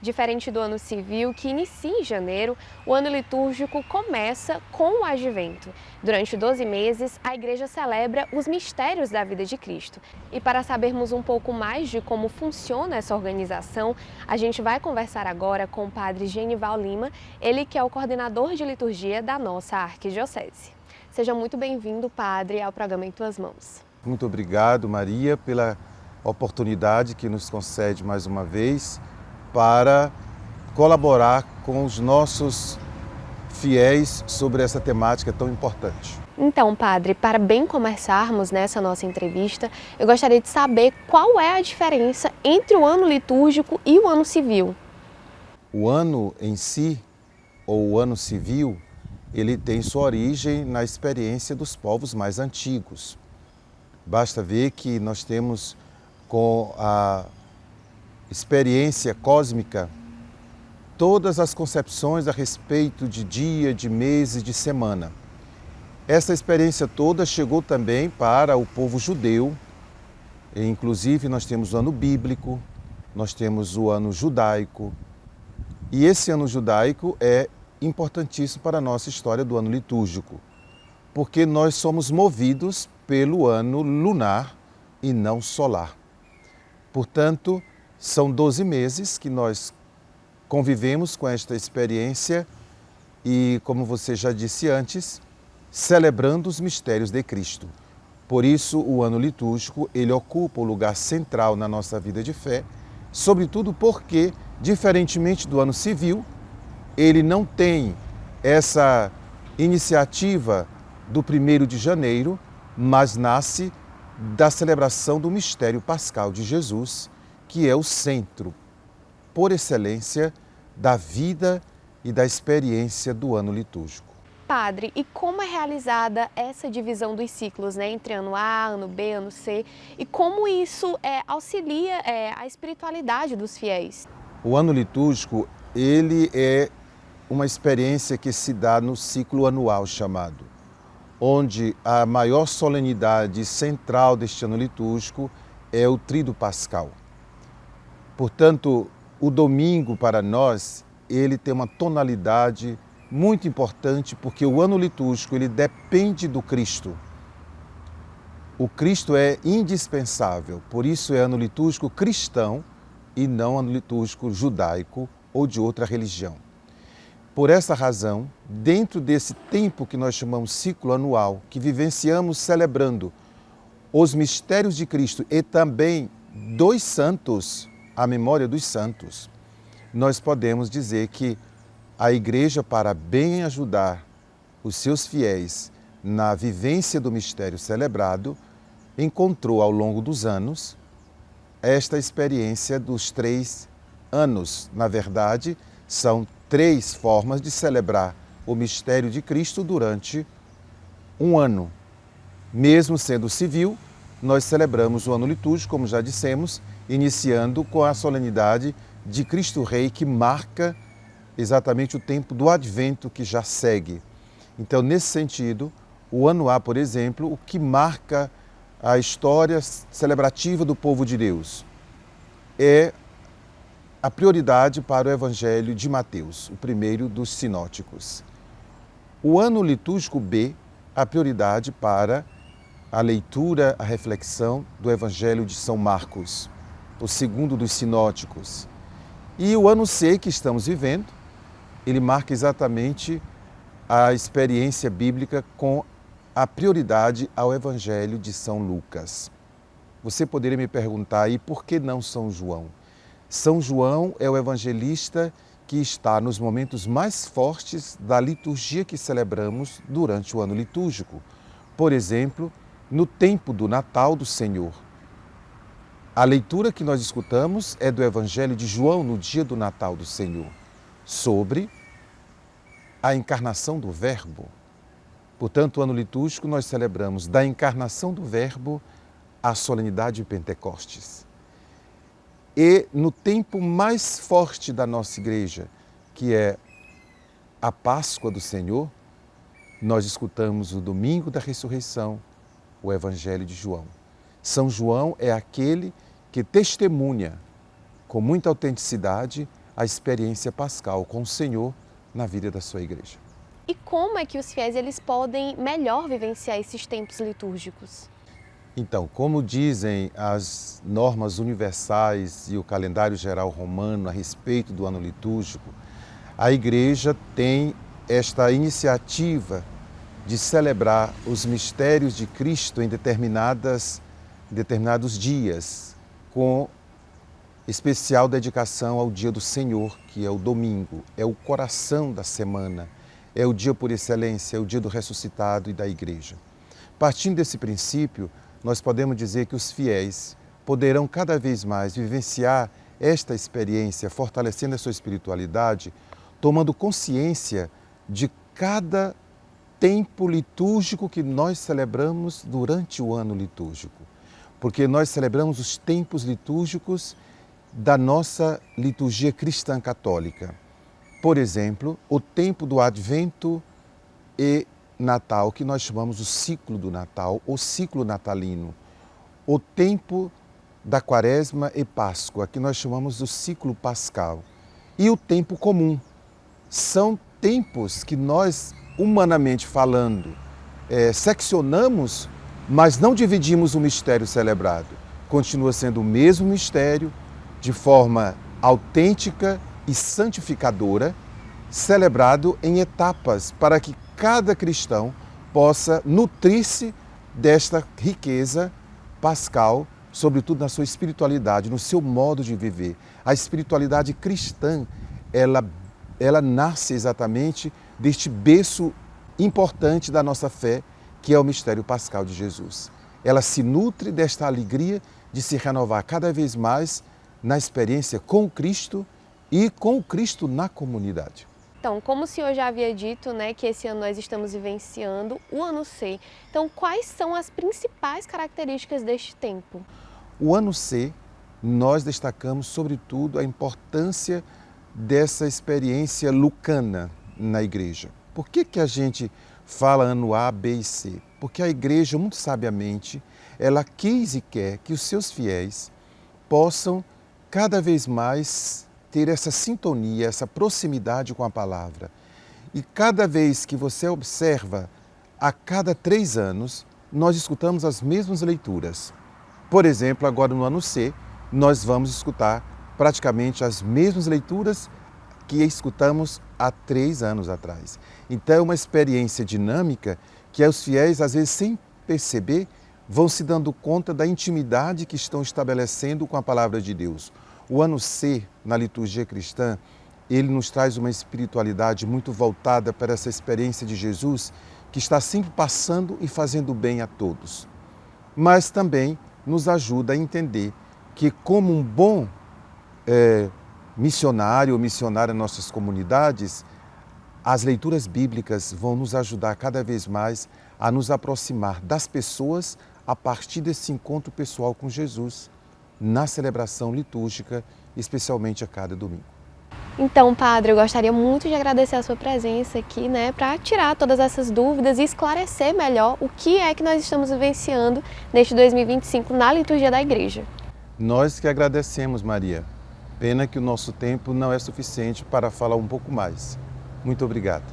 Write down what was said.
Diferente do ano civil, que inicia em janeiro, o ano litúrgico começa com o Advento. Durante 12 meses, a Igreja celebra os mistérios da vida de Cristo. E para sabermos um pouco mais de como funciona essa organização, a gente vai conversar agora com o Padre Genival Lima, ele que é o coordenador de liturgia da nossa arquidiocese. Seja muito bem-vindo, Padre, ao programa Em Tuas Mãos. Muito obrigado, Maria, pela oportunidade que nos concede mais uma vez para colaborar com os nossos fiéis sobre essa temática tão importante. Então, Padre, para bem começarmos nessa nossa entrevista, eu gostaria de saber qual é a diferença entre o ano litúrgico e o ano civil. O ano em si, ou o ano civil, ele tem sua origem na experiência dos povos mais antigos. Basta ver que nós temos com a experiência cósmica todas as concepções a respeito de dia, de mês e de semana. Essa experiência toda chegou também para o povo judeu, e inclusive nós temos o ano bíblico, nós temos o ano judaico, e esse ano judaico é importantíssimo para a nossa história do ano litúrgico, porque nós somos movidos pelo ano lunar e não solar. Portanto, são 12 meses que nós convivemos com esta experiência e, como você já disse antes, celebrando os mistérios de Cristo. Por isso, o ano litúrgico, ele ocupa o lugar central na nossa vida de fé, sobretudo porque, diferentemente do ano civil, ele não tem essa iniciativa do 1º de janeiro, mas nasce da celebração do mistério pascal de Jesus, que é o centro, por excelência, da vida e da experiência do ano litúrgico. Padre, e como é realizada essa divisão dos ciclos, entre ano A, ano B, ano C, e como isso auxilia a espiritualidade dos fiéis? O ano litúrgico, ele é uma experiência que se dá no ciclo anual chamado, onde a maior solenidade central deste ano litúrgico é o Tríduo Pascal. Portanto, o domingo para nós, ele tem uma tonalidade muito importante, porque o ano litúrgico ele depende do Cristo. O Cristo é indispensável, por isso é ano litúrgico cristão e não ano litúrgico judaico ou de outra religião. Por essa razão, dentro desse tempo que nós chamamos ciclo anual, que vivenciamos celebrando os mistérios de Cristo e também dos santos, a memória dos santos, nós podemos dizer que a Igreja, para bem ajudar os seus fiéis na vivência do mistério celebrado, encontrou ao longo dos anos esta experiência dos 3 anos. Na verdade, são 3 formas de celebrar o mistério de Cristo durante um ano. Mesmo sendo civil, nós celebramos o ano litúrgico, como já dissemos, iniciando com a solenidade de Cristo Rei, que marca exatamente o tempo do Advento que já segue. Então, nesse sentido, o ano A, por exemplo, o que marca a história celebrativa do povo de Deus é a prioridade para o Evangelho de Mateus, o primeiro dos sinóticos. O ano litúrgico B, a prioridade para a leitura, a reflexão do Evangelho de São Marcos, o segundo dos sinóticos. E o ano C que estamos vivendo, ele marca exatamente a experiência bíblica com a prioridade ao Evangelho de São Lucas. Você poderia me perguntar aí por que não São João? São João é o evangelista que está nos momentos mais fortes da liturgia que celebramos durante o ano litúrgico. Por exemplo, no tempo do Natal do Senhor. A leitura que nós escutamos é do Evangelho de João no dia do Natal do Senhor, sobre a encarnação do Verbo. Portanto, o ano litúrgico nós celebramos da encarnação do Verbo à solenidade de Pentecostes. E no tempo mais forte da nossa igreja, que é a Páscoa do Senhor, nós escutamos o domingo da ressurreição, o Evangelho de João. São João é aquele que testemunha com muita autenticidade a experiência pascal com o Senhor na vida da sua igreja. E como é que os fiéis eles podem melhor vivenciar esses tempos litúrgicos? Então, como dizem as normas universais e o calendário geral romano a respeito do ano litúrgico, a igreja tem esta iniciativa de celebrar os mistérios de Cristo em determinados dias, com especial dedicação ao dia do Senhor, que é o domingo, é o coração da semana, é o dia por excelência, é o dia do ressuscitado e da igreja. Partindo desse princípio, nós podemos dizer que os fiéis poderão cada vez mais vivenciar esta experiência, fortalecendo a sua espiritualidade, tomando consciência de cada tempo litúrgico que nós celebramos durante o ano litúrgico. Porque nós celebramos os tempos litúrgicos da nossa liturgia cristã católica. Por exemplo, o tempo do Advento e Natal, que nós chamamos o ciclo do Natal, o ciclo natalino. O tempo da Quaresma e Páscoa, que nós chamamos do ciclo pascal. E o tempo comum. São tempos que nós, humanamente falando, seccionamos, mas não dividimos o mistério celebrado. Continua sendo o mesmo mistério, de forma autêntica e santificadora, celebrado em etapas para que cada cristão possa nutrir-se desta riqueza pascal, sobretudo na sua espiritualidade, no seu modo de viver. A espiritualidade cristã, ela nasce exatamente deste berço importante da nossa fé, que é o mistério pascal de Jesus. Ela se nutre desta alegria de se renovar cada vez mais na experiência com Cristo e com o Cristo na comunidade. Então, como o senhor já havia dito, né, que esse ano nós estamos vivenciando o Ano C. Então, quais são as principais características deste tempo? O Ano C, nós destacamos sobretudo a importância dessa experiência lucana na igreja. Por que a gente fala ano A, B e C? Porque a igreja, muito sabiamente, ela quis e quer que os seus fiéis possam cada vez mais ter essa sintonia, essa proximidade com a palavra. E cada vez que você observa, a cada 3 anos, nós escutamos as mesmas leituras. Por exemplo, agora no Ano C, nós vamos escutar praticamente as mesmas leituras que escutamos há 3 anos atrás. Então é uma experiência dinâmica que os fiéis, às vezes sem perceber, vão se dando conta da intimidade que estão estabelecendo com a palavra de Deus. O Ano C, na liturgia cristã, ele nos traz uma espiritualidade muito voltada para essa experiência de Jesus, que está sempre passando e fazendo bem a todos. Mas também nos ajuda a entender que, como um bom missionário ou missionária em nossas comunidades, as leituras bíblicas vão nos ajudar cada vez mais a nos aproximar das pessoas a partir desse encontro pessoal com Jesus, na celebração litúrgica, especialmente a cada domingo. Então, padre, eu gostaria muito de agradecer a sua presença aqui, né, para tirar todas essas dúvidas e esclarecer melhor o que é que nós estamos vivenciando neste 2025 na liturgia da igreja. Nós que agradecemos, Maria. Pena que o nosso tempo não é suficiente para falar um pouco mais. Muito obrigado.